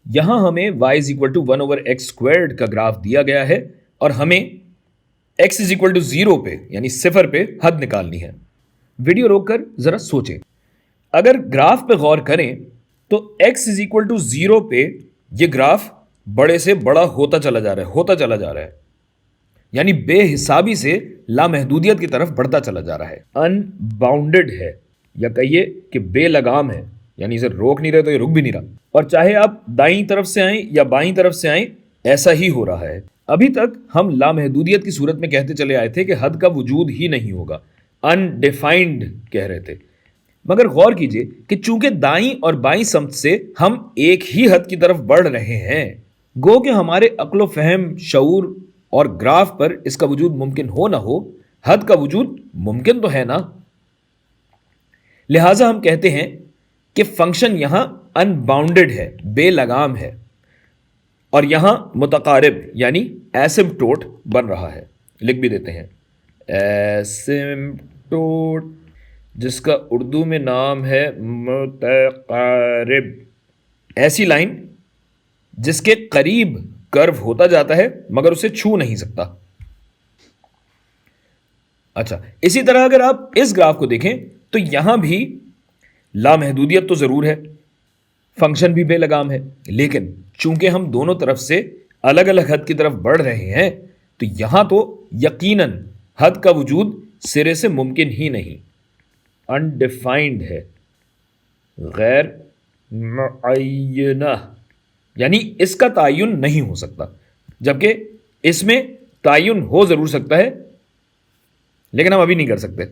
یہاں ہمیں y is equal to 1/x² کا گراف دیا گیا ہے اور ہمیں x از اکول ٹو 0 پہ یعنی 0 پہ حد نکالنی ہے. ویڈیو روک کر ذرا سوچیں. اگر گراف پہ غور کریں تو x از اکول ٹو 0 پہ یہ گراف بڑے سے بڑا ہوتا چلا جا رہا ہے یعنی بے حسابی سے لامحدودیت کی طرف بڑھتا چلا جا رہا ہے. ان باؤنڈڈ ہے یا کہیے کہ بے لگام ہے یعنی اسے روک نہیں رہے تو یہ رک بھی نہیں رہا. اور چاہے آپ دائیں طرف سے آئیں یا بائیں طرف سے آئیں ایسا ہی ہو رہا ہے. ابھی تک ہم لامحدودیت کی صورت میں کہتے چلے آئے تھے کہ حد کا وجود ہی نہیں ہوگا, انڈیفائنڈ کہہ رہے تھے. مگر غور کیجئے کہ چونکہ دائیں اور بائیں سمت سے ہم ایک ہی حد کی طرف بڑھ رہے ہیں, گو کہ ہمارے عقل و فہم, شعور اور گراف پر اس کا وجود ممکن ہو نہ ہو, حد کا وجود ممکن تو ہے نا. لہٰذا ہم کہتے ہیں کہ فنکشن یہاں ان باؤنڈڈ ہے, بے لگام ہے, اور یہاں متقارب یعنی ایسمپٹوٹ بن رہا ہے. لکھ بھی دیتے ہیں ایسمپٹوٹ, جس کا اردو میں نام ہے متقارب. ایسی لائن جس کے قریب کرو ہوتا جاتا ہے مگر اسے چھو نہیں سکتا. اچھا, اسی طرح اگر آپ اس گراف کو دیکھیں تو یہاں بھی لامحدودیت تو ضرور ہے, فنکشن بھی بے لگام ہے, لیکن چونکہ ہم دونوں طرف سے الگ الگ حد کی طرف بڑھ رہے ہیں تو یہاں تو یقیناً حد کا وجود سرے سے ممکن ہی نہیں. انڈیفائنڈ ہے, غیر معینہ یعنی اس کا تعین نہیں ہو سکتا, جبکہ اس میں تعین ہو ضرور سکتا ہے لیکن ہم ابھی نہیں کر سکتے.